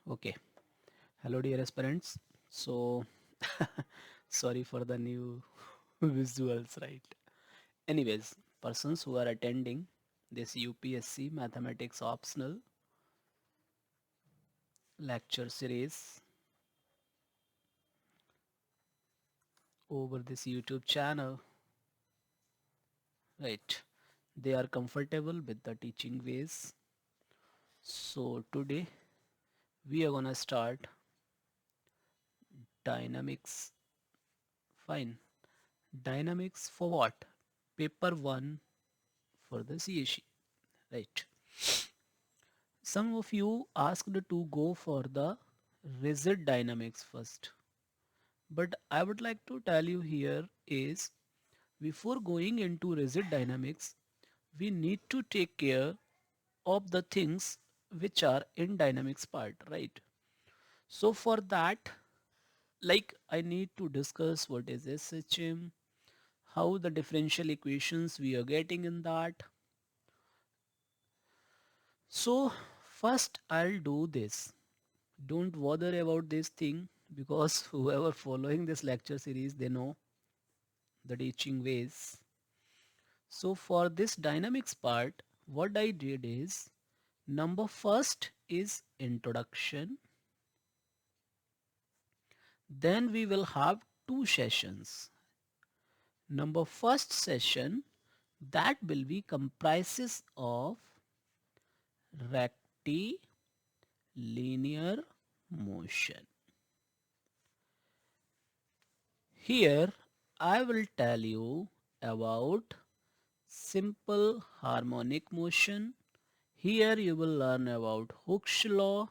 Okay. Hello, dear aspirants. So, sorry for the new visuals, right? Anyways, persons who are attending this UPSC Mathematics Optional lecture series over this YouTube channel, right? They are comfortable with the teaching ways. So, today we are gonna start dynamics. Fine. Dynamics for what? Paper 1 for the CSE, right? Some of you asked to go for the rigid dynamics first. But I would like to tell you here is before going into rigid dynamics, we need to take care of the things which are in dynamics part, right? So for that, like I need to discuss what is SHM, how the differential equations we are getting in that. So first I'll do this. Don't bother about this thing because whoever following this lecture series, they know the teaching ways. So for this dynamics part, what I did is number first is introduction. Then we will have two sessions. Number first session that will be comprises of rectilinear motion. Here I will tell you about simple harmonic motion. Here you will learn about Hooke's law.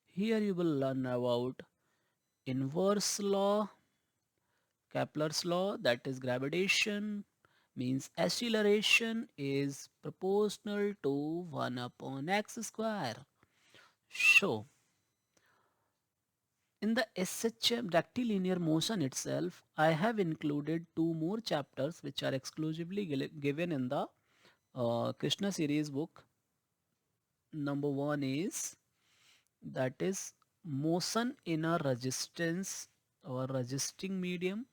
Here you will learn about inverse law, Kepler's law, that is gravitation, means acceleration is proportional to 1 upon x square. So in the SHM rectilinear motion itself, I have included two more chapters which are exclusively given in the Krishna series book. Number one is that is motion in a resistance or resisting medium.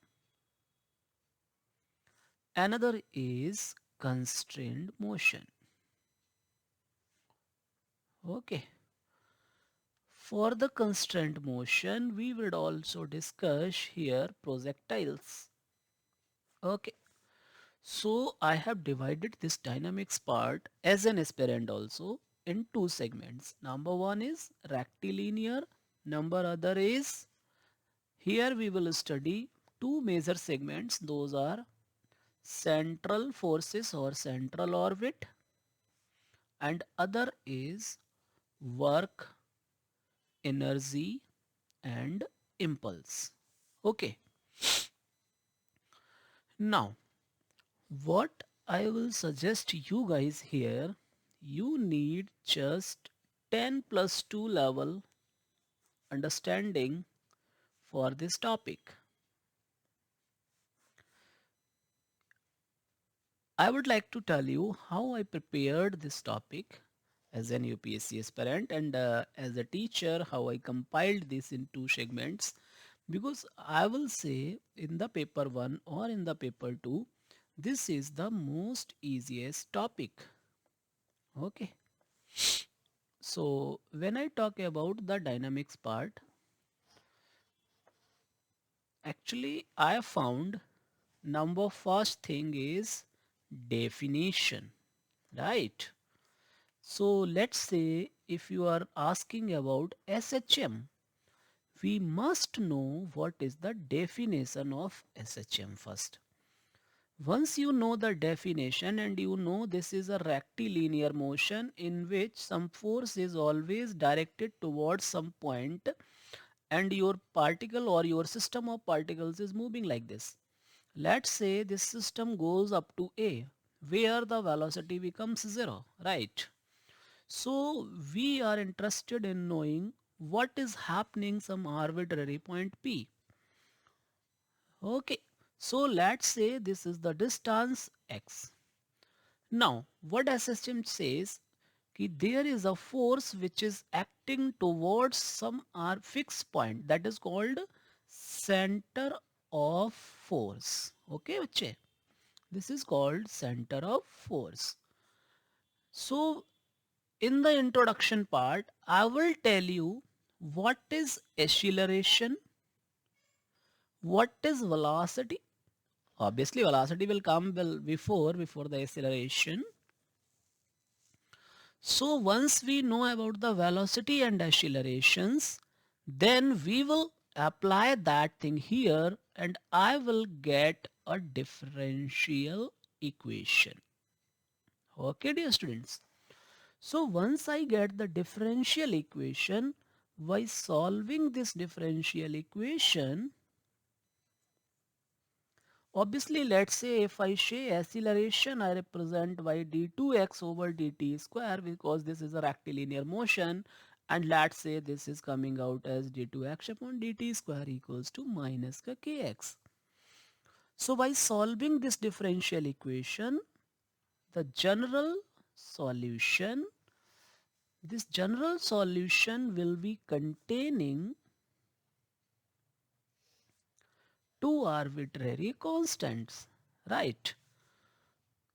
Another is constrained motion. Okay. For the constrained motion, we would also discuss here projectiles. Okay. So I have divided this dynamics part as an aspirant also in two segments. Number one is rectilinear. Number other is here we will study two major segments. Those are central forces or central orbit and other is work, energy and impulse. Okay. Now what I will suggest you guys here, you need just 10 plus 2 level understanding for this topic. I would like to tell you how I prepared this topic as an UPSC aspirant and as a teacher how I compiled this in two segments, because I will say in the paper 1 or in the paper 2 this is the most easiest topic. Okay. So when I talk about the dynamics part, actually I found number first thing is definition, right? So let's say if you are asking about SHM, we must know what is the definition of SHM first. Once you know the definition and you know this is a rectilinear motion in which some force is always directed towards some point and your particle or your system of particles is moving like this. Let's say this system goes up to A where the velocity becomes 0, right? So we are interested in knowing what is happening some arbitrary point P. Okay, so let's say this is the distance x. Now what SSM says, there is a force which is acting towards some fixed point, that is called center of force. Okay, बच्चे, this is called center of force. So in the introduction part, I will tell you what is acceleration, what is velocity. Obviously velocity will come before the acceleration. So once we know about the velocity and accelerations, then we will apply that thing here and I will get a differential equation. Okay, dear students. So once I get the differential equation, by solving this differential equation, obviously let's say if I say acceleration, I represent by d2x over dt square because this is a rectilinear motion, and let's say this is coming out as d2x upon dt square equals to minus ka kx. So by solving this differential equation, the general solution, this general solution will be containing two arbitrary constants, right?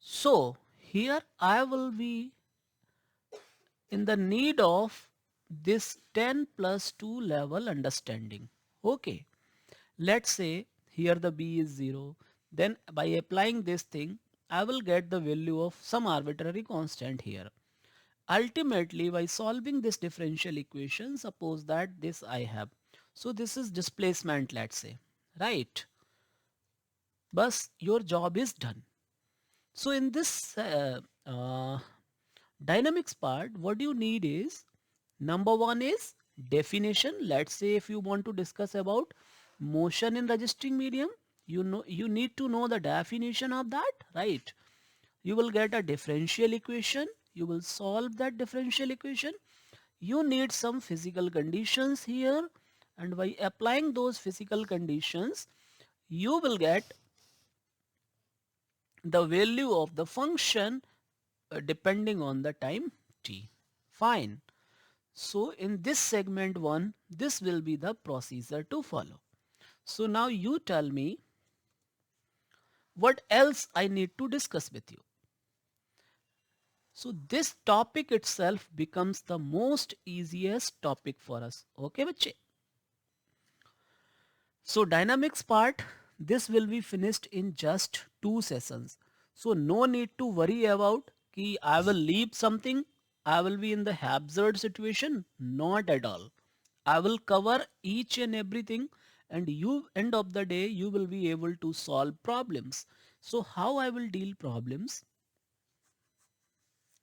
So here I will be in the need of this 10 plus 2 level understanding. Okay, let's say here the b is 0. Then by applying this thing, I will get the value of some arbitrary constant here. Ultimately, by solving this differential equation, suppose that this I have. So this is displacement, let's say, right? Bus, your job is done. So in this dynamics part, what you need is, number one is definition. Let's say if you want to discuss about motion in registering medium, you need to know the definition of that, right? You will get a differential equation. You will solve that differential equation. You need some physical conditions here, and by applying those physical conditions, you will get the value of the function depending on the time t. Fine. So in this segment 1, this will be the procedure to follow. So now you tell me what else I need to discuss with you. So this topic itself becomes the most easiest topic for us. Okay, bache? So dynamics part, this will be finished in just 2 sessions. So no need to worry about ki I will leave something, I will be in the hazard situation. Not at all. I will cover each and everything, and you end of the day you will be able to solve problems. So how I will deal problems?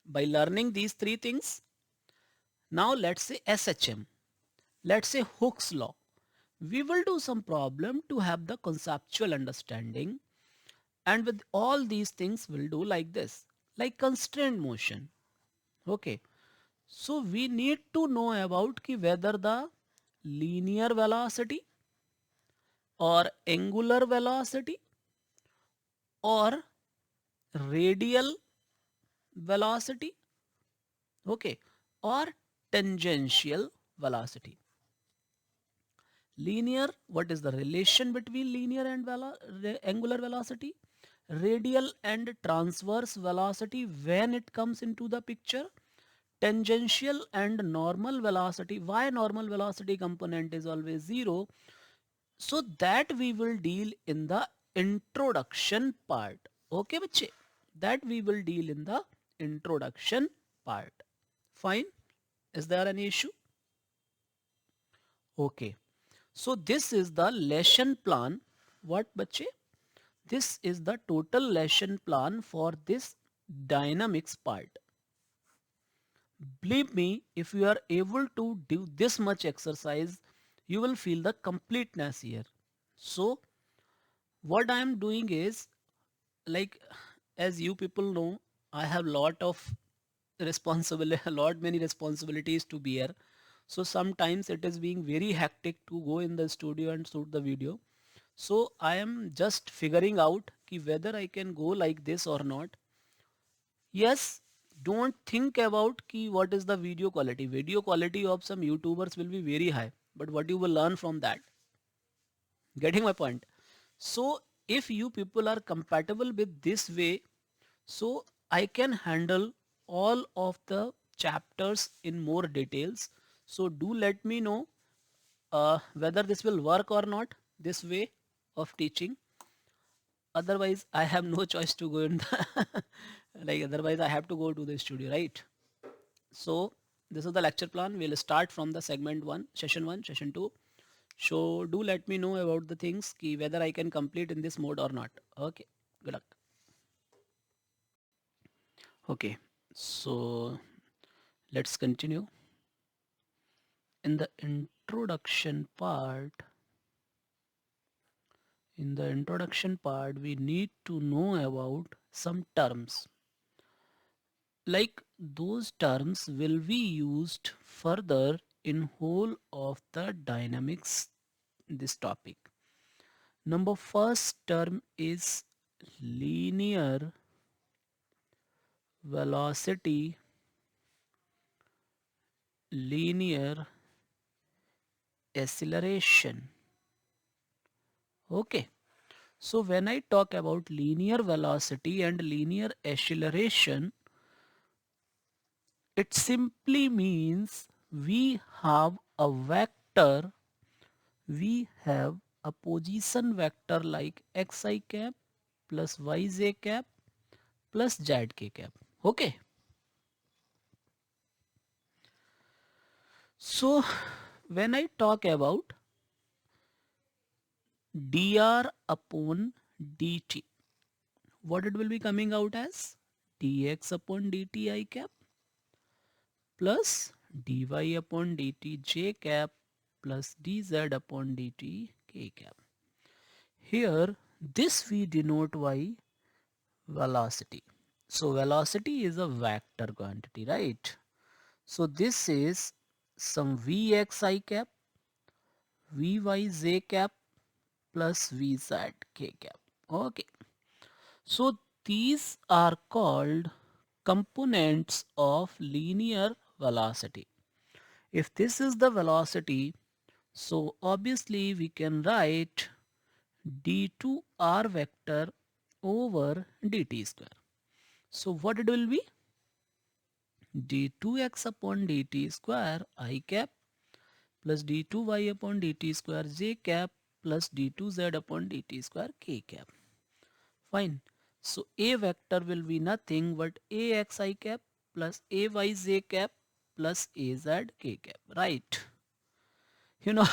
By learning these 3 things. Now let's say SHM. Let's say Hooke's law. We will do some problem to have the conceptual understanding, and with all these things we'll do like this, like constrained motion. Okay, so we need to know about ki whether the linear velocity or angular velocity or radial velocity, okay, or tangential velocity. Linear, what is the relation between linear and angular velocity? Radial and transverse velocity when it comes into the picture. Tangential and normal velocity. Why normal velocity component is always 0? So that we will deal in the introduction part. Okay, bache? That we will deal in the introduction part. Fine. Is there any issue? Okay. So this is the lesson plan. What, bache? This is the total lesson plan for this dynamics part. Believe me, if you are able to do this much exercise, you will feel the completeness here. So what I am doing is, like, as you people know, I have lot of responsibility, many responsibilities to bear. So sometimes it is being very hectic to go in the studio and shoot the video. So I am just figuring out ki whether I can go like this or not. Yes, Don't think about ki what is the video quality. Video quality of some YouTubers will be very high, but what you will learn from that? Getting my point? So if you people are compatible with this way, so I can handle all of the chapters in more details. So do let me know whether this will work or not, this way of teaching. Otherwise I have no choice to go in the like otherwise I have to go to the studio, right? So this is the lecture plan. We'll start from the segment 1, session 2. So do let me know about the things ki whether I can complete in this mode or not. Okay, good luck. Okay, so let's continue. In the introduction part, we need to know about some terms. Like those terms will be used further in whole of the dynamics this topic. Number first term is linear velocity, linear acceleration. Okay, so when I talk about linear velocity and linear acceleration, it simply means we have a vector, we have a position vector like xi cap plus yj cap plus zk cap. Okay, so when I talk about dr upon dt, what it will be coming out as? Dx upon dt I cap plus dy upon dt j cap plus dz upon dt k cap. Here this we denote by velocity. So velocity is a vector quantity, right? So this is some vxi cap, vyj cap plus vz k cap. Okay. So these are called components of linear velocity. If this is the velocity, so obviously we can write d2r vector over dt square. So what it will be? d2x upon dt square I cap plus d2y upon dt square j cap plus d2z upon dt square k cap. Fine. So a vector will be nothing but axi cap plus ayj cap plus az k cap, right? You know,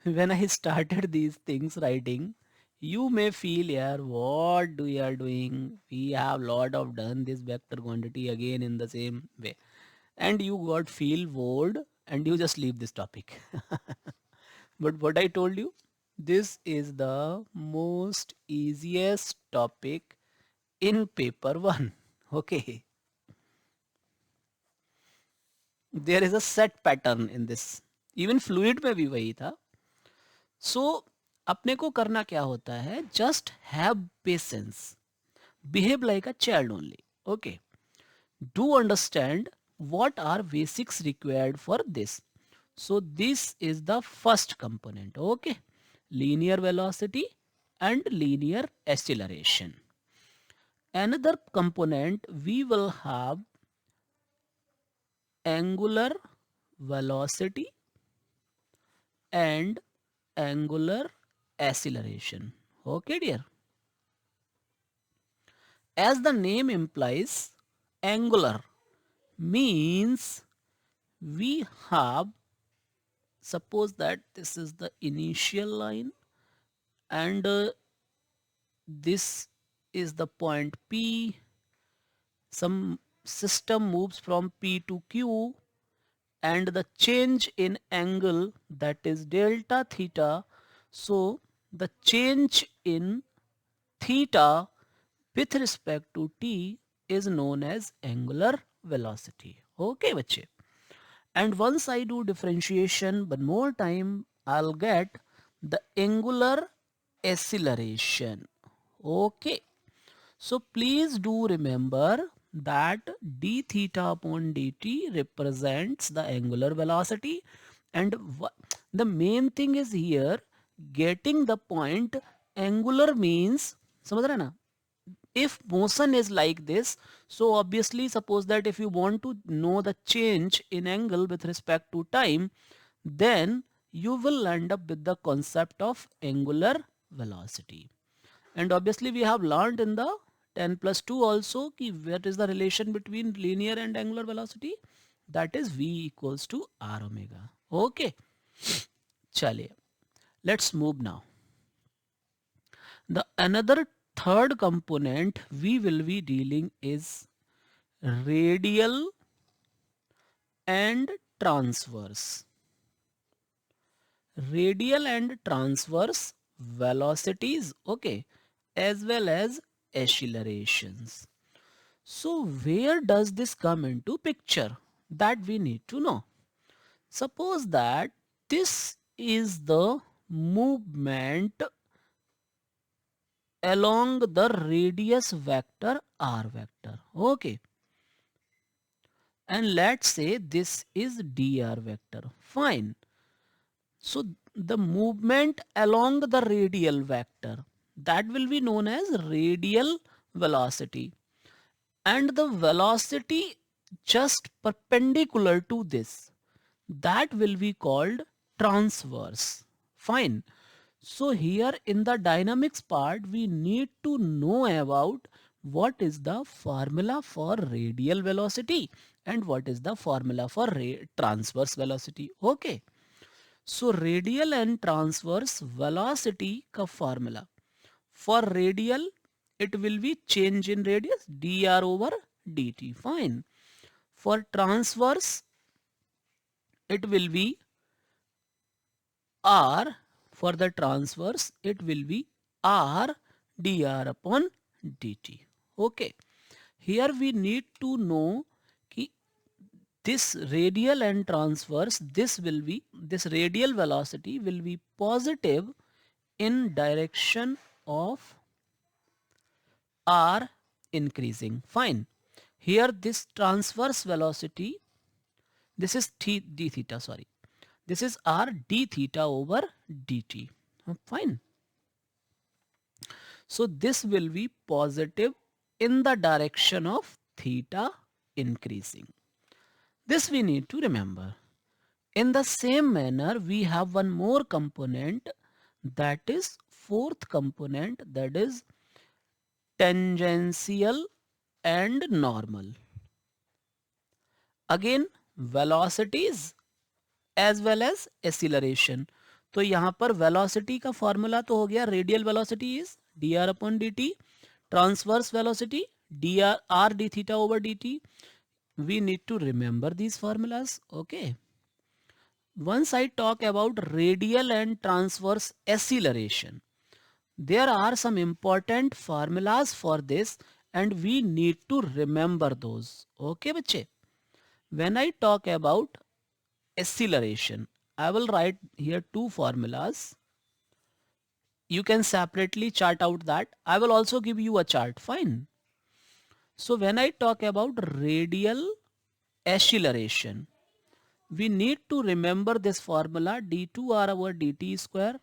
when I started these things writing, you may feel, yeah, what do you are doing? We have lot of done this vector quantity again in the same way. And you got feel bored and you just leave this topic. But what I told you, this is the most easiest topic in paper 1. Okay. There is a set pattern in this. Even fluid में भी वही था. So अपने को करना क्या होता है? Just have patience. Behave like a child only. Okay. Do understand what are basics required for this. So this is the first component. Okay. Linear velocity and linear acceleration. Another component we will have angular velocity and angular acceleration. Okay, dear. As the name implies, angular means we have, suppose that this is the initial line and this is the point P. Some system moves from P to Q and the change in angle, that is delta theta. So the change in theta with respect to t is known as angular velocity. Okay, bache. And once I do differentiation one more time, I'll get the angular acceleration. Okay. So please do remember that d theta upon dt represents the angular velocity, and the main thing is here getting the point. Angular means, समझ रहे ना, if motion is like this, so obviously suppose that if you want to know the change in angle with respect to time, then you will end up with the concept of angular velocity. And obviously we have learned in the 10 plus 2 also ki what is the relation between linear and angular velocity, that is v equals to r omega. Okay, chaliye, let's move now. The another third component we will be dealing is radial and transverse. Radial and transverse velocities, okay, as well as accelerations. So where does this come into picture? That we need to know. Suppose that this is the movement along the radius vector r vector, okay, and let's say this is dr vector, fine. So the movement along the radial vector, that will be known as radial velocity, and the velocity just perpendicular to this, that will be called transverse, fine. So here in the dynamics part we need to know about what is the formula for radial velocity and what is the formula for transverse velocity, okay. So radial and transverse velocity का formula, for radial it will be change in radius dr over dt, fine. For transverse it will be r, for the transverse it will be r dr upon dt, okay. Here we need to know कि this radial and transverse, this radial velocity will be positive in direction of r increasing, fine. Here this transverse velocity, this is d theta, sorry, this is r d theta over dt, fine. So this will be positive in the direction of theta increasing. This we need to remember. In the same manner, we have one more component, that is fourth component, that is tangential and normal. Again velocities as well as acceleration. तो यहाँ पर velocity का formula तो हो गया, radial velocity is dr upon dt, transverse velocity dr r d theta over dt. We need to remember these formulas, okay. Once I talk about radial and transverse acceleration, there are some important formulas for this and we need to remember those, okay बच्चे. When I talk about acceleration, I will write here two formulas. You can separately chart out that. I will also give you a chart, fine. So when I talk about radial acceleration, we need to remember this formula d2r over dt square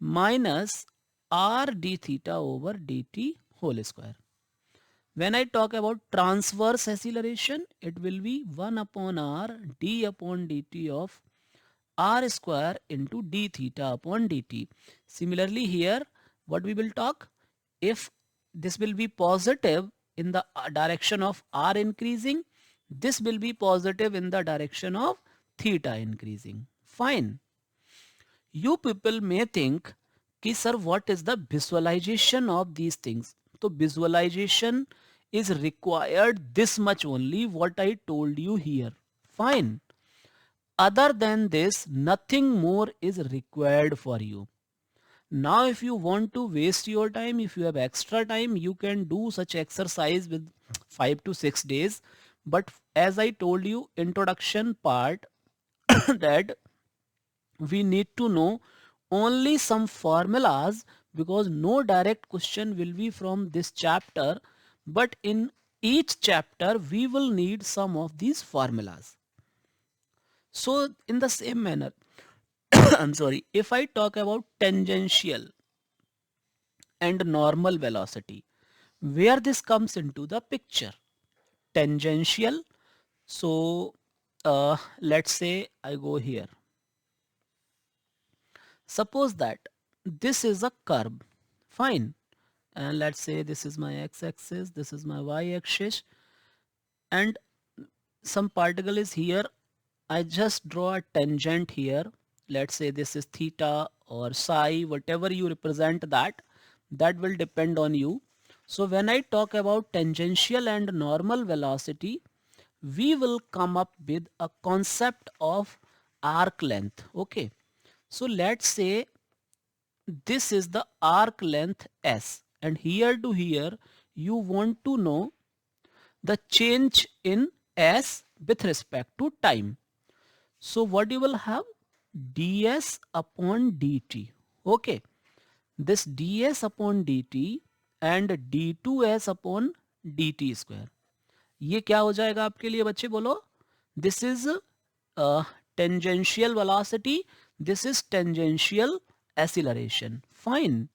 minus r d theta over dt whole square. When I talk about transverse acceleration, it will be 1 upon r d upon dt of r square into d theta upon dt. Similarly here, what we will talk, if this will be positive in the direction of r increasing, this will be positive in the direction of theta increasing, fine. You people may think कि sir what is the visualization of these things. So visualization is required this much only, what I told you here, fine. Other than this nothing more is required for you. Now if you want to waste your time, if you have extra time, you can do such exercise with 5 to 6 days. But as I told you introduction part that we need to know only some formulas, because no direct question will be from this chapter, but in each chapter we will need some of these formulas. So in the same manner, I'm sorry, if I talk about tangential and normal velocity, where this comes into the picture. Tangential, so let's say I go here. Suppose that this is a curve, fine, and let's say this is my x-axis, this is my y-axis, and some particle is here. I just draw a tangent here. Let's say this is theta or psi, whatever you represent, that will depend on you. So when I talk about tangential and normal velocity, we will come up with a concept of arc length. Okay, so let's say this is the arc length S, and here to here you want to know the change in S with respect to time. So what you will have? ds upon dt. Okay, this ds upon dt and d2s upon dt square, ये क्या हो जाएगा आपके लिए बच्चे, बोलो? This is tangential velocity, this is tangential acceleration, fine.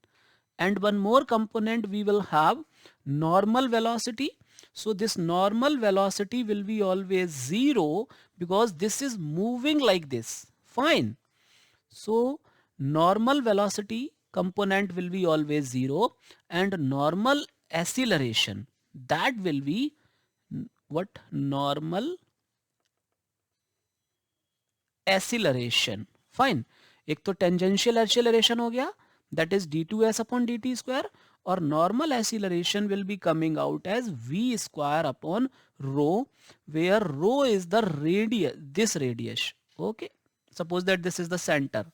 And one more component we will have, normal velocity. So this normal velocity will be always zero because this is moving like this, fine. So normal velocity component will be always zero, and normal acceleration, that will be what? Normal acceleration, fine. एक तो tangential acceleration हो गया, that is d2s upon dt square, और normal acceleration will be coming out as v square upon rho, where rho is the radius, this radius. Okay, suppose that this is the center.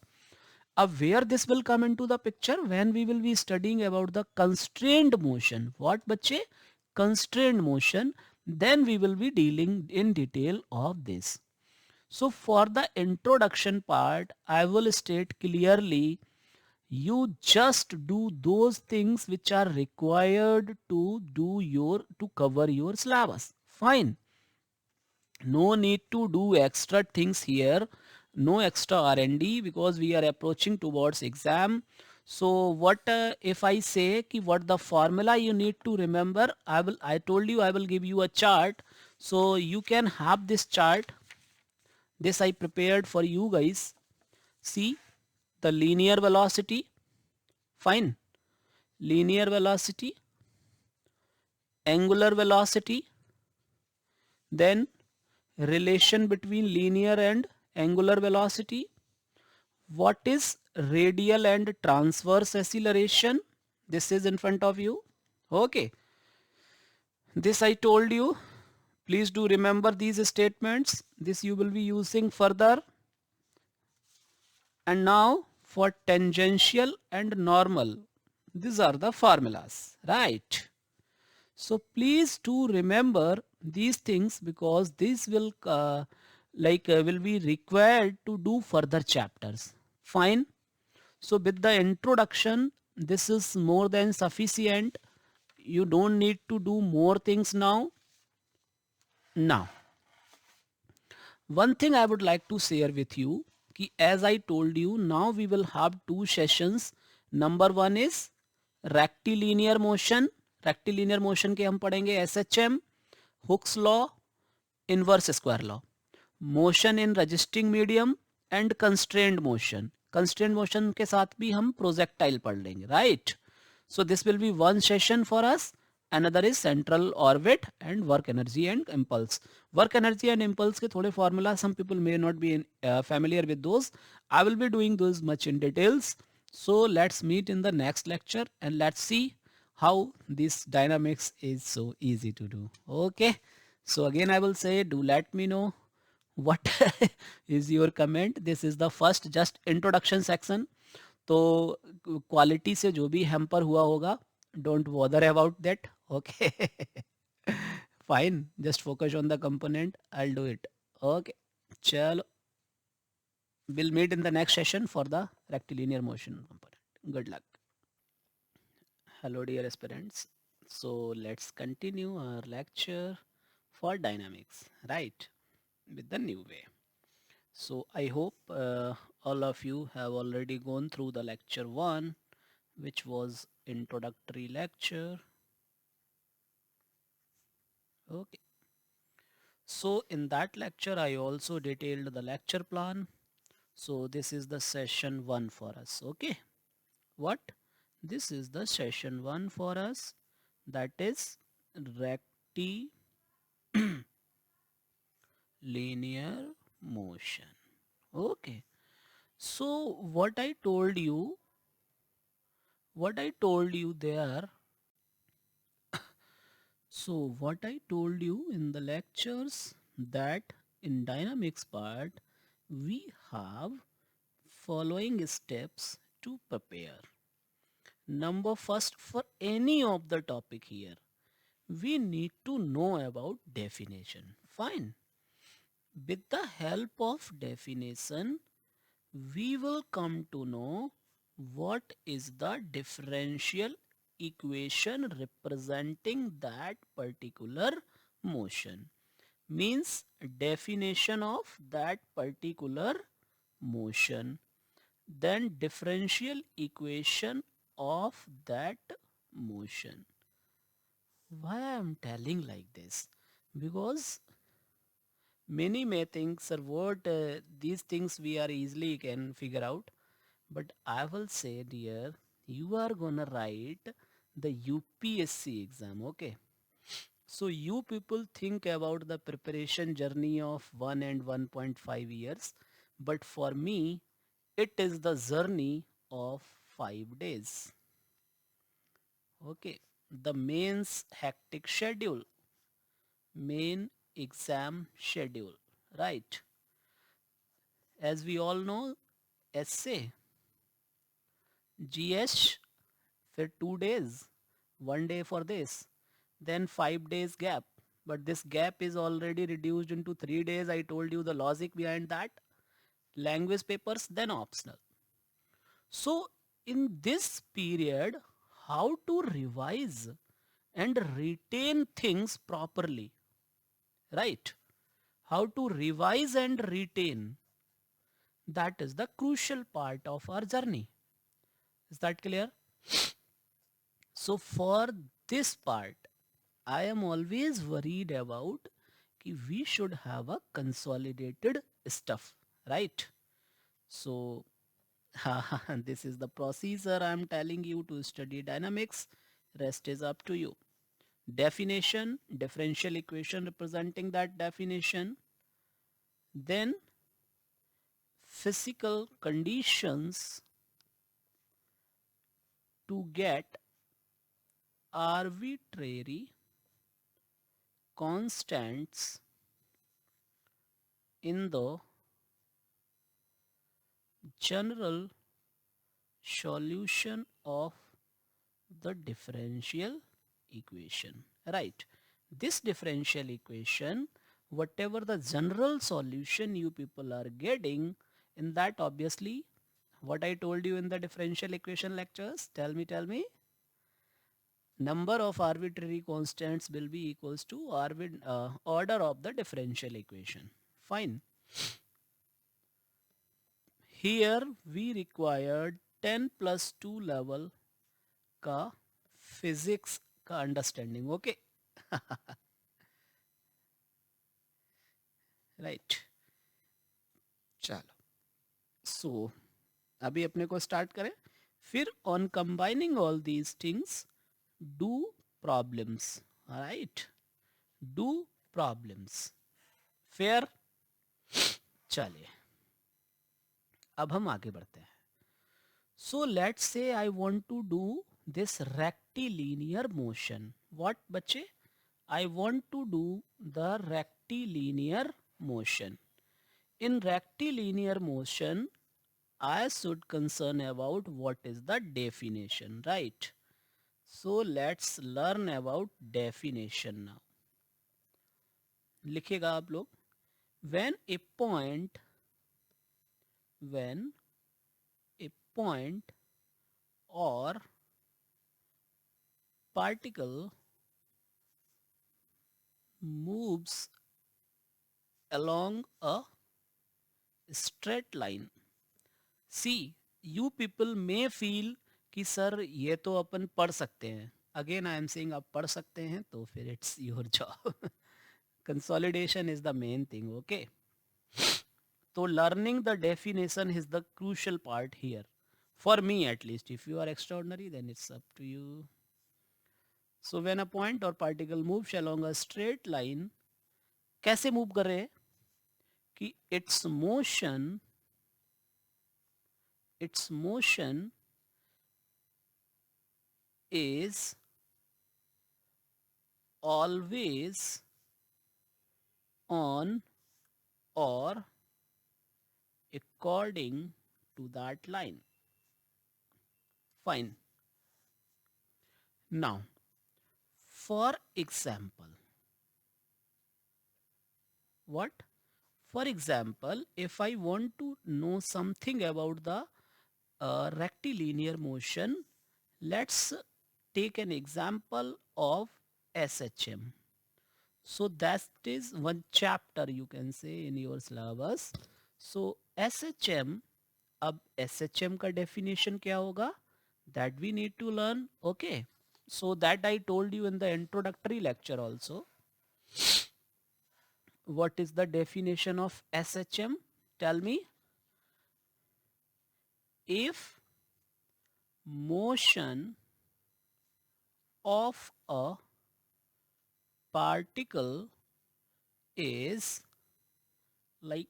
Where this will come into the picture? When we will be studying about the constrained motion. What bache? Constrained motion. Then we will be dealing in detail of this. So for the introduction part, I will state clearly, you just do those things which are required to cover your syllabus. Fine. No need to do extra things here, no extra R&D, because we are approaching towards exam. So what if I say ki what the formula you need to remember? I told you I will give you a chart, so you can have this chart. This I prepared for you guys. See the linear velocity, fine, linear velocity, angular velocity, then relation between linear and angular velocity, what is radial and transverse acceleration, this is in front of you. Okay, this I told you, please do remember these statements, this you will be using further. And now for tangential and normal, these are the formulas, right? So please do remember these things, because this will will be required to do further chapters. Fine. So with the introduction, this is more than sufficient. You don't need to do more things now. Now, one thing I would like to share with you, कि as I told you, now we will have two sessions. Number one is rectilinear motion. Rectilinear motion के हम पढ़ेंगे SHM, Hooke's law, inverse square law, motion in resisting medium and constrained motion. Constrained motion के साथ भी हम projectile पढ़ लेंगे, right? So this will be one session for us. Another is central orbit and work energy and impulse. Work energy and impulse के थोड़े formula, some people may not be familiar with those. I will be doing those much in details. So let's meet in the next lecture and let's see how this dynamics is so easy to do. Okay. So again I will say, do let me know what is your comment. This is the first just introduction section. तो quality से जो भी hamper हुआ होगा, don't bother about that. Okay, fine, just focus on the component, I will do it. Okay, चलो, we'll meet in the next session for the rectilinear motion component. Good luck. Hello dear aspirants, So let's continue our lecture for dynamics, right, with the new way. So I hope all of you have already gone through the lecture 1, which was introductory lecture. Okay. So in that lecture, I also detailed the lecture plan. So this is the session 1 for us. Okay. What? This is the session 1 for us. That is rectilinear motion. Okay. So what I told you there. So what I told you in the lectures, that in dynamics part we have following steps to prepare. Number first, for any of the topic here, we need to know about definition. Fine. With the help of definition, we will come to know what is the differential equation representing that particular motion. Means definition of that particular motion, then differential equation of that motion. Why I am telling like this? Because many may think, sir, what these things we are easily can figure out. But I will say, dear, you are gonna write the UPSC exam, okay? So you people think about the preparation journey of 1 and 1.5 years, but for me, it is the journey of 5 days. Okay, the mains hectic schedule, main exam schedule, right? As we all know, essay, GS for 2 days, 1 day for this, then 5 days gap. But this gap is already reduced into 3 days. I told you the logic behind that. Language papers, then optional. So in this period, how to revise and retain things properly, right? How to revise and retain, that is the crucial part of our journey. Is that clear? So for this part, I am always worried about कि we should have a consolidated stuff, right? So this is the procedure I am telling you to study dynamics. Rest is up to you. Definition, differential equation representing that definition. Then physical conditions to get arbitrary constants in the general solution of the differential equation, right? This differential equation, whatever the general solution you people are getting, in that obviously what I told you in the differential equation lectures, tell me, number of arbitrary constants will be equals to order of the differential equation. Fine. Here we required 10 plus 2 level का physics का understanding. Okay, right. चलो, सो अभी अपने को start करें. फिर on combining all these things do problems, right, do problems. Fair. चलिए अब हम आगे बढ़ते हैं. So let's say I want to do this rectilinear motion. What बच्चे? I want to do the rectilinear motion. In rectilinear motion, I should concern about what is the definition, right? So let's learn about definition now. लिखिएगा आप लोग. When a point or particle moves along a straight line. See, you people may feel कि sir ये तो अपन पढ़ सकते हैं. Again I am saying आप पढ़ सकते हैं तो फिर it's your job. Consolidation is the main thing, okay? So learning the definition is the crucial part here. For me at least. If you are extraordinary then it's up to you. So when a point or particle moves along a straight line, कैसे move कर रहे हैं कि its motion is always on or according to that line. Fine. Now, for example, what? For example, if I want to know something about the rectilinear motion, let's take an example of SHM. So that is one chapter you can say in your syllabus. So SHM, अब SHM का definition क्या होगा? That we need to learn. Okay. So that I told you in the introductory lecture also. What is the definition of SHM? Tell me. If motion of a particle is like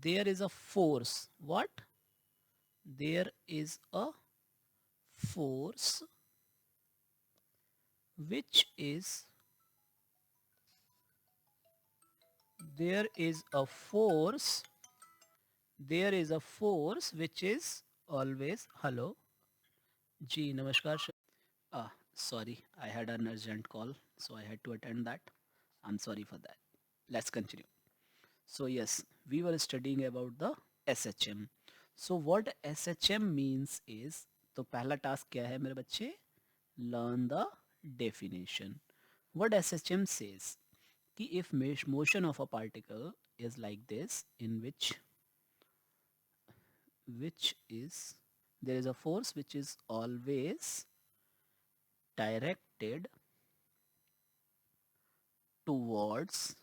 there is a force. What? There is a force which is there is a force which is always hello ji namaskar sorry, I had an urgent call so I had to attend that. I'm sorry for that. Let's continue. So yes, we were studying about the SHM. So what SHM means is, तो पहला task क्या है मेरे बच्चे? Learn the definition. What SHM says कि if motion of a particle is like this, in which is there is a force which is always directed towards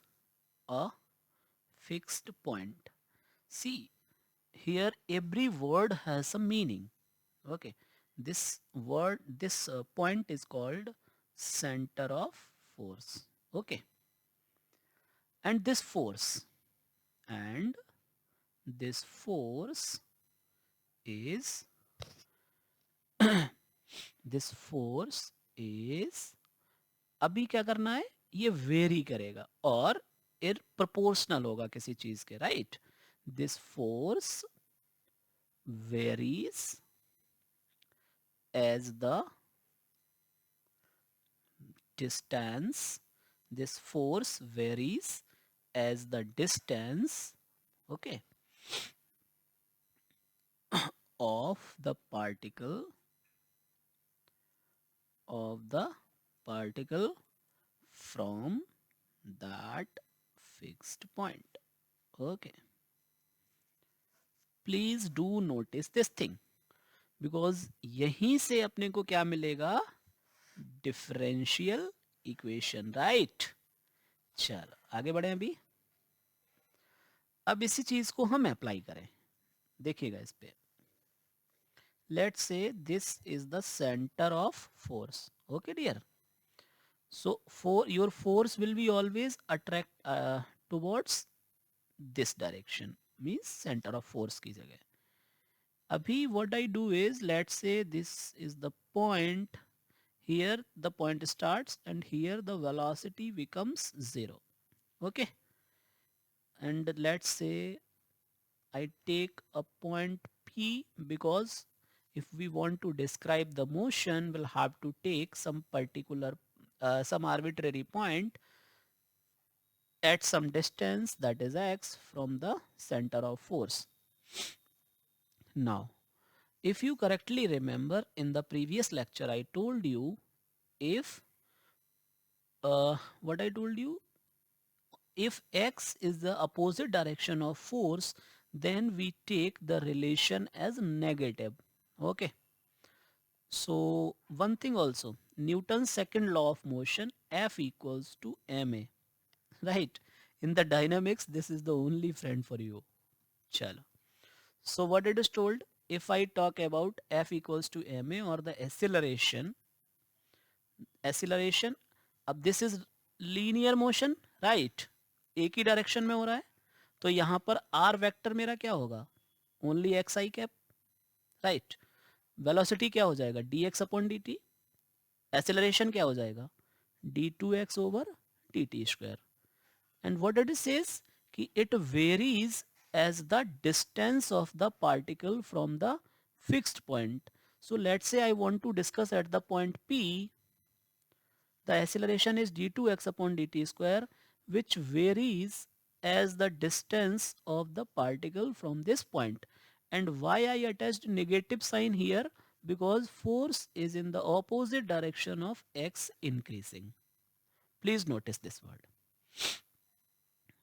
a fixed point. See, here every word has a meaning. Okay, this point is called center of force. Okay, and this force is this force is अभी क्या करना है, ये very करेगा और ir proportional होगा किसी चीज के, right? This force varies as the distance. This force varies as the distance, okay, of the particle from that fixed point. Okay, please do notice this thing because यहीं से अपने को क्या मिलेगा? Differential equation, right? चलो आगे बढ़े अभी. अब इसी चीज को हम अप्लाई करें. देखिएगा इस पे. Let's say this is the centre of force. Okay dear. So for your force will be always attract towards this direction, means center of force की जगह. अभी what I do is, let's say this is the point. Here the point starts and here the velocity becomes 0. Okay, and let's say I take a point P because if we want to describe the motion we'll have to take some particular some arbitrary point at some distance, that is x, from the center of force. Now if you correctly remember, in the previous lecture I told you, if what I told you, if x is the opposite direction of force, then we take the relation as negative. Okay. So one thing also, Newton's second law of motion, F equals to ma, right? In the dynamics, this is the only friend for you. Chalo. So what it is told, if I talk about F equals to ma or the acceleration, अब this is linear motion, right? एक ही direction में हो रहा है, तो यहाँ पर r vector मेरा क्या होगा, only X I cap, right? Velocity क्या हो जाएगा, D X upon D T, acceleration क्या हो जाएगा, D two X over T T square. And what it says कि it varies as the distance of the particle from the fixed point. So let's say I want to discuss at the point P, the acceleration is d2x upon dt square, which varies as the distance of the particle from this point. And why I attached negative sign here? Because force is in the opposite direction of x increasing. Please notice this word.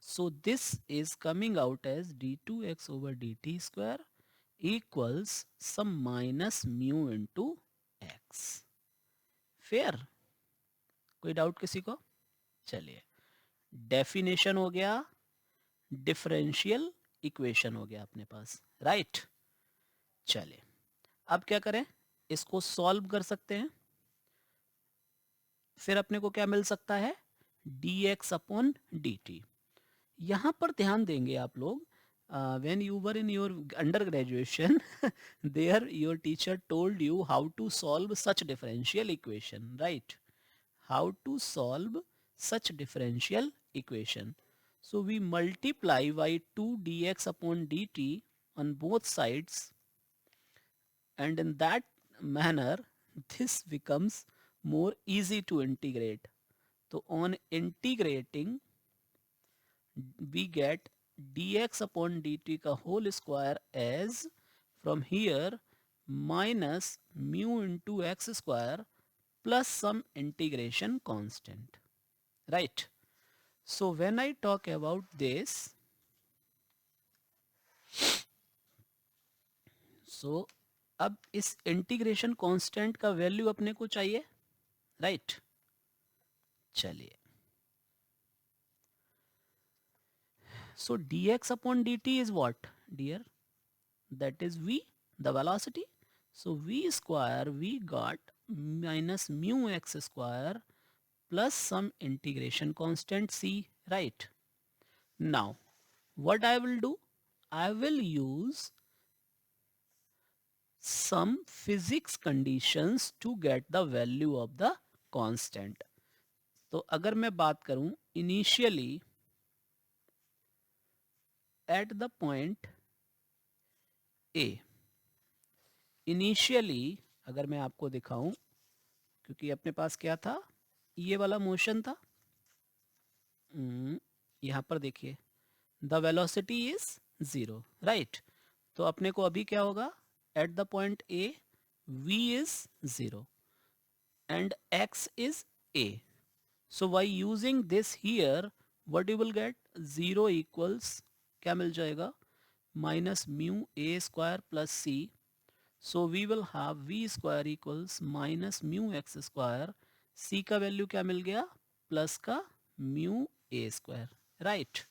So this is coming out as d2x over dt square equals some minus mu into x. Fair? कोई doubt किसी को? चलिए, definition हो गया, differential equation हो गया अपने पास, right? चलिए, अब क्या करें, इसको सॉल्व कर सकते हैं. फिर अपने को क्या मिल सकता है, dx अपॉन dt. यहां पर ध्यान देंगे आप लोग, when you were in your undergraduation there your teacher told you how to solve such differential equation, right? How to solve such differential equation. So we multiply by 2 dx upon dt on both sides, and in that manner this becomes more easy to integrate. So on integrating we get dx upon dt का whole square as from here minus mu into x square plus some integration constant, right? So when I talk about this, so अब इस integration constant का value अपने को चाहिए, right? चलिए, so dx upon dt is what, dear? That is v, the velocity. So v square we got minus mu x square plus some integration constant c, right? Now what I will do, I will use some physics conditions to get the value of the constant. तो अगर मैं बात करूं initially at the point A, initially अगर मैं आपको दिखाऊं, क्योंकि अपने पास क्या था, ये वाला मोशन था, यहां पर देखिए द वेलोसिटी इज 0, राइट? तो अपने को अभी क्या होगा, at the point A v is 0 and x is a. So by using this here, what you will get, 0 equals क्या मिल जाएगा, minus mu a square plus c. So we will have v square equals minus mu x square, c का value क्या मिल गया, plus का mu a square, right?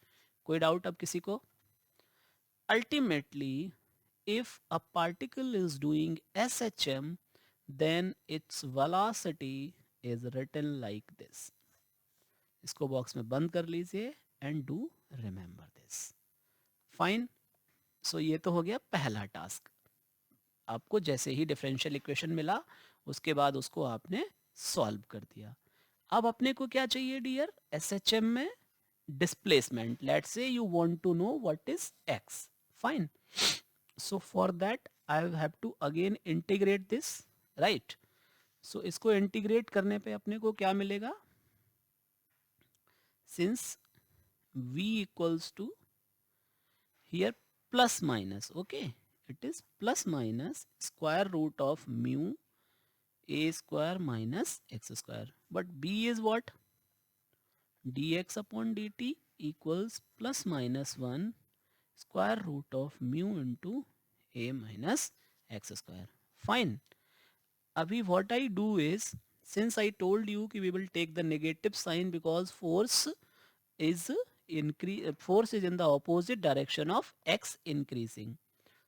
कोई doubt अब किसी को? Ultimately, if a particle is doing SHM, then its velocity is written like this. इसको box में बंद कर लीजिए and do remember this. Fine. So ये तो हो गया पहला टास्क. आपको जैसे ही डिफरेंशियल इक्वेशन मिला उसके बाद उसको आपने सॉल्व कर दिया. अब अपने को क्या चाहिए डियर, एसएचएम में displacement. Let's say you want to know what is x. Fine. So for that I have to again integrate this, right? So इसको इंटीग्रेट करने पे अपने को क्या मिलेगा, since v equals to here plus minus, okay, it is plus minus square root of mu a square minus x square, but b is what, dx upon dt equals plus minus 1 square root of mu into a minus x square. Fine. Abhi what I do is, since I told you कि we will take the negative sign because force is force is in the opposite direction of x increasing.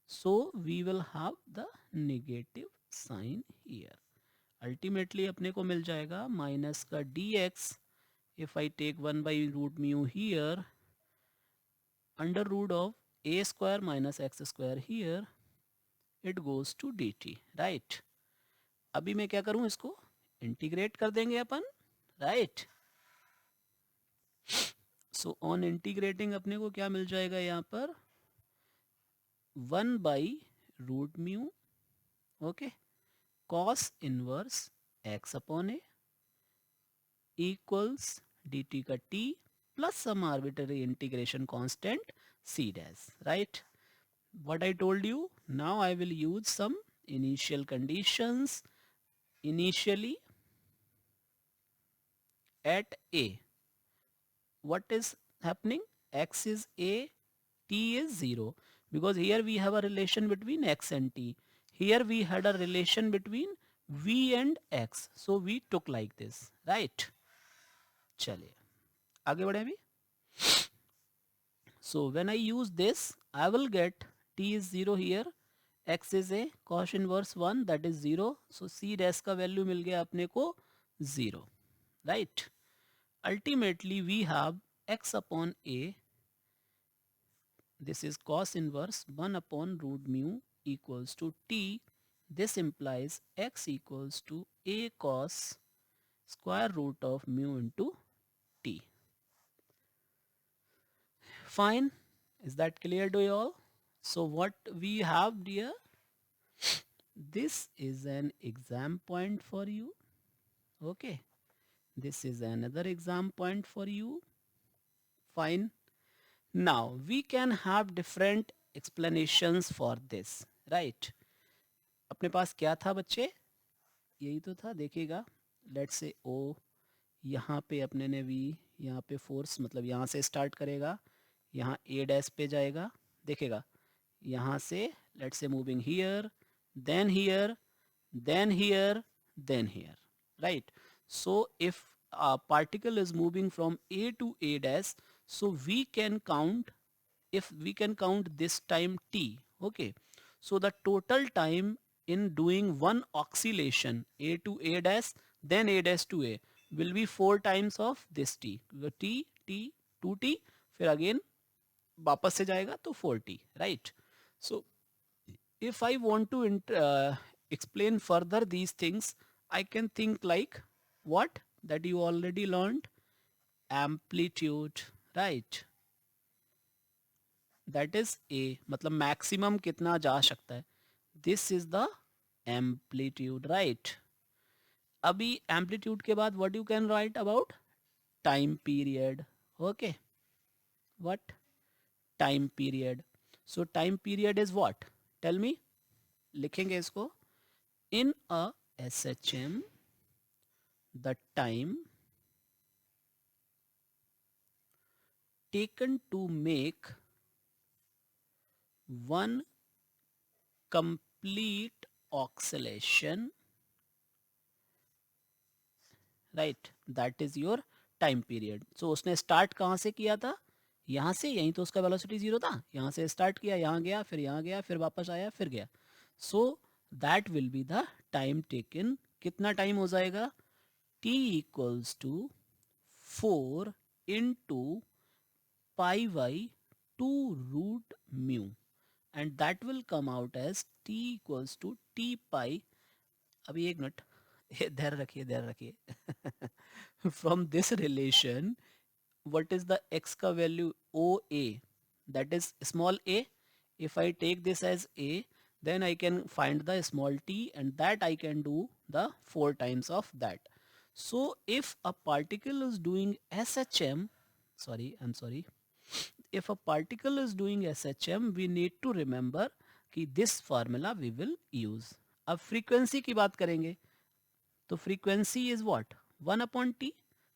So we will have the negative sign here. Ultimately अपने को मिल जाएगा minus का dx. If I take 1 by root mu here, under root of a square minus x square here, it goes to dt, right? अभी मैं क्या करूं, इसको integrate कर देंगे अपन, राइट? सो ऑन इंटीग्रेटिंग अपने को क्या मिल जाएगा यहाँ पर, 1 by root mu, okay, cos inverse x upon a equals dt का t plus some arbitrary integration constant c dash, right? What I told you, now I will use some initial conditions. Initially at a, what is happening, x is a, t is 0, because here we have a relation between x and t. Here we had a relation between v and x, so we took like this, right? चलिए आगे बढ़े अभी. So when I use this, I will get t is 0 here, x is a cos inverse 1, that is 0, so c dash का value मिल गया अपने को 0, right? Ultimately we have x upon a, this is cos inverse 1 upon root mu equals to t. This implies x equals to a cos square root of mu into t. Fine. Is that clear to you all? So what we have here, this is an exam point for you. Okay. This is another exam point for you. Fine. Now we can have different explanations for this, right? अपने पास क्या था बच्चे, यही तो था, देखिएगा. Let's say ओ, यहाँ पे अपने ने v, यहाँ पे फोर्स मतलब यहाँ से स्टार्ट करेगा, यहाँ a डैश पे जाएगा, देखेगा यहाँ से, let's say moving here, then here, then here, then here, right? So if a particle is moving from a to a dash, so we can count, if we can count this time t, okay, so the total time in doing one oscillation a to a dash then a dash to a will be 4 times of this t, t t 2t, फिर again वापस से जाएगा तो 4t, right? So if I want to explain further these things, I can think like what that you already learned, amplitude, right? That is a, मतलब maximum कितना जा सकता है, this is the amplitude, right? अभी amplitude के बाद what you can write about, time period, okay? What? Time period. So time period is what? Tell me. लिखेंगे इसको, in a SHM the time taken to make one complete oscillation, right, that is your time period. So उसने start कहाँ से किया था, यहाँ से, यहीं तो उसका वेलोसिटी 0 था, यहाँ से स्टार्ट किया, यहाँ गया, फिर यहाँ गया, फिर वापस आया, फिर गया. So that will be the time taken. कितना टाइम हो जाएगा, t equals to 4 into pi by 2 root mu, and that will come out as t equals to t pi. अभी एक मिनट धैर्य रखिए, धैर्य रखिए. From this relation, what is the x का value, OA, that is small a. If I take this as a, then I can find the small t, and that I can do the 4 times of that. So if a particle is doing SHM, I'm sorry, if a particle is doing SHM, we need to remember कि this formula we will use. अब frequency की बात करेंगे, तो frequency is what, 1 upon t.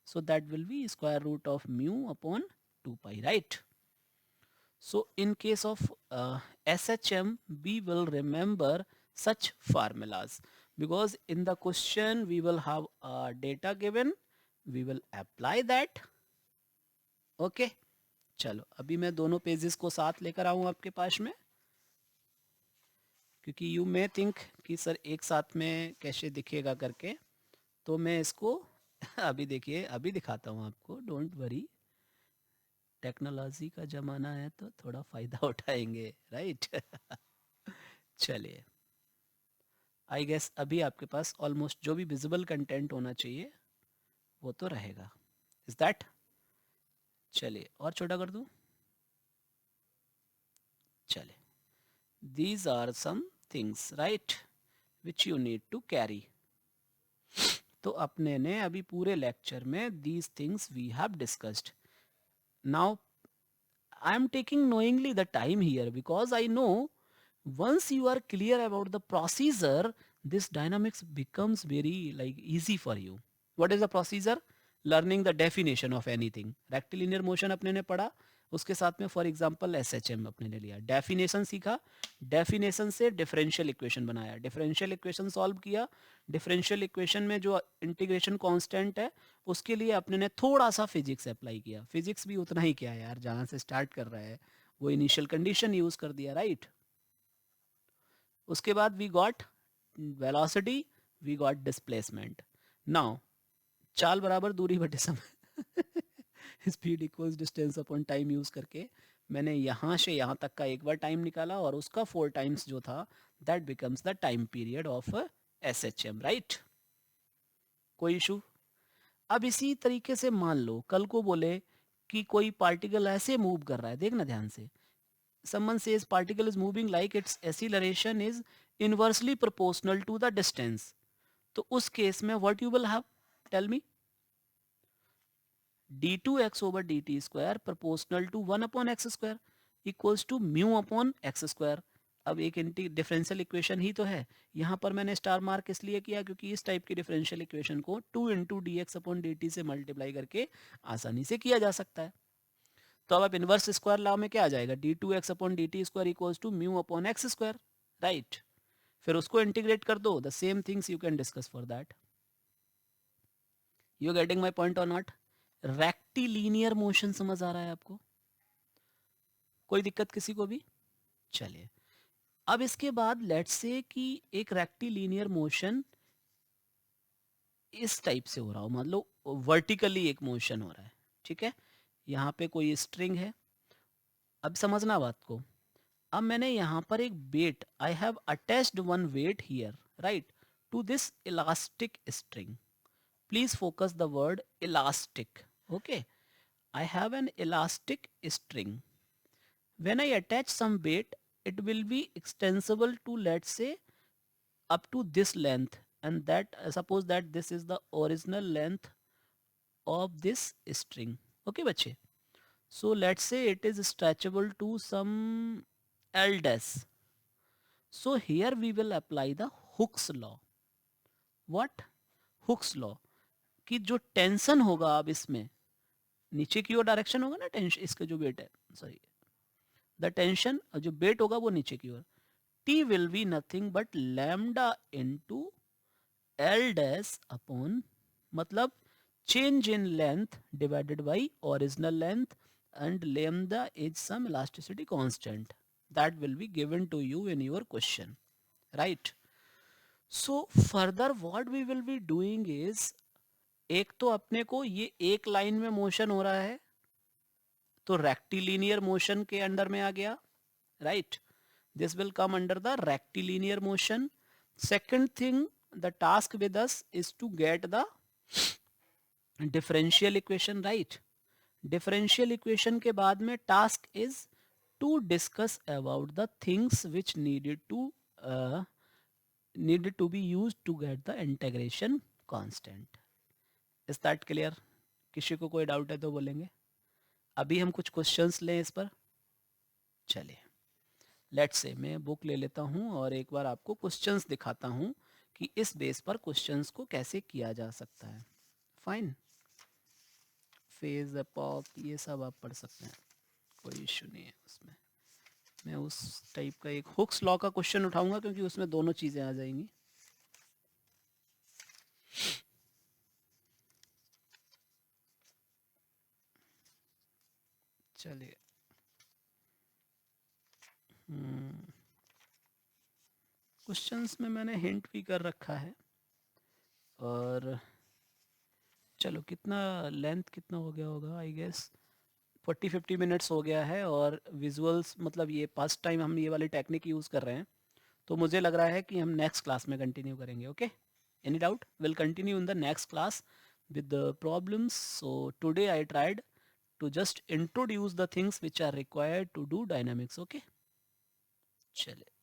So that will be square root of mu upon 2 pi, right? So in case of SHM, we will remember such formulas because in the question we will have data given, we will apply that. Okay, चलो अभी मैं दोनों pages को साथ लेकर आऊं आपके पास में, क्योंकि यू मे थिंक कि सर एक साथ में कैसे दिखेगा करके, तो मैं इसको अभी देखिए अभी दिखाता हूं आपको, डोंट वरी, टेक्नोलॉजी का ज़माना है तो थोड़ा फ़ायदा उठाएंगे, राइट? चलिए, आई गेस अभी आपके पास ऑलमोस्ट जो भी विजिबल कंटेंट होना चाहिए वो तो रहेगा, इज दैट? चलिए और छोटा कर दूं, चलिए, these are some things right which you need to carry. तो अपने ने अभी पूरे लेक्चर में these things we have discussed. Now I am taking knowingly the time here because I know once you are clear about the procedure, this dynamics becomes very like easy for you. What is the procedure? Learning the definition of anything. Rectilinear motion अपने ने पढ़ा, उसके साथ में for example SHM अपने ने लिया, definition सीखा, डेफिनेशन से डिफरेंशियल इक्वेशन बनाया, डिफरेंशियल इक्वेशन सॉल्व किया, डिफरेंशियल इक्वेशन में जो इंटीग्रेशन कांस्टेंट है उसके लिए अपने ने थोड़ा सा फिजिक्स अप्लाई किया, फिजिक्स भी उतना ही क्या है यार, जहाँ से स्टार्ट कर रहा है वो इनिशियल कंडीशन यूज कर दिया, राइट? उसके बाद we got velocity, we got displacement. Now चाल बराबर दूरी बटे समय speed equals distance upon time use करके मैंने यहाँ से यहाँ तक का एक बार टाइम निकाला और उसका 4 टाइम्स जो था that becomes the time period of SHM, right? कोई इशू? अब इसी तरीके से मान लो कल को बोले कि कोई पार्टिकल ऐसे मूव कर रहा है, देखना ध्यान से, someone says particle is moving like its acceleration is inversely proportional to the distance, तो उस केस में what you will have, tell me? d2x over dt square proportional to 1 upon x square equals to mu upon x square। अब एक differential equation ही तो है, यहाँ पर मैंने स्टार मार्क इसलिए किया क्योंकि इस टाइप की डिफरेंशियल इक्वेशन को 2 into D X upon D T से मल्टीप्लाई करके आसानी से किया जा सकता है। तो अब इनवर्स स्क्वायर लॉ में क्या आ जाएगा, D two x upon D t square equals to mu upon x square, right? फिर उसको इंटीग्रेट कर दो, the same things you can discuss for that. You getting my point और नॉट? रेक्टिलीनियर मोशन समझ आ रहा है आपको? कोई दिक्कत किसी को भी? चलिए, अब इसके बाद लेट्स से कि एक रेक्टिलीनियर मोशन इस टाइप से हो रहा हो, मान लो वर्टिकली एक मोशन हो रहा है, ठीक है? यहाँ पे कोई स्ट्रिंग है, अब समझना बात को, अब मैंने यहाँ पर एक weight, I have attached one weight here, right, to this elastic string. Please focus the word elastic, okay? I have an elastic string. When I attach some weight, it will be extensible to, let's say, up to this length, and that suppose that this is the original length of this string. Okay बच्चे, so let's say it is stretchable to some L dash. So here we will apply the Hooke's law. What? Hooke's law कि जो tension होगा अब इसमें नीचे की ओर direction होगा ना, टेंशन इसका जो वेट है, सॉरी, द टेंशन जो वेट होगा वो नीचे की ओर, T will be nothing but lambda into L dash upon, मतलब change in length divided by original length and lambda is some elasticity constant that will be given to you in your question, right? So further what we will be doing is, एक तो अपने को ये एक line में motion हो रहा है तो रेक्टिलीनियर मोशन के अंडर में आ गया, right? This will come under the rectilinear motion. Second thing, the task with us is to get the differential equation, right? Differential equation के बाद में task is to discuss about the things which needed to be used to get the integration constant. Is that clear? किसी को कोई doubt है तो बोलेंगे। अभी हम कुछ क्वेश्चंस लें इस पर। चलिए, लेट्स से मैं बुक ले लेता हूं और एक बार आपको क्वेश्चंस दिखाता हूं कि इस बेस पर क्वेश्चंस को कैसे किया जा सकता है। फाइन, फेज एपॉक, ये सब आप पढ़ सकते हैं, कोई इश्यू नहीं है उसमें। मैं उस टाइप का एक हुक्स लॉ का क्वेश्चन उठाऊंगा क्योंकि उसमें दोनों चीज़ें आ जाएंगी। चलिए, क्वेश्चंस में मैंने हिंट भी कर रखा है। और चलो, कितना लेंथ कितना हो गया होगा, आई गेस 40-50 मिनट्स हो गया है। और विजुअल्स मतलब ये फर्स्ट टाइम हम ये वाली टेक्निक यूज़ कर रहे हैं, तो मुझे लग रहा है कि हम नेक्स्ट क्लास में कंटिन्यू करेंगे। Okay, any doubt? Will continue in the next class with the problems. So today I tried to just introduce the things which are required to do dynamics. Okay, चले।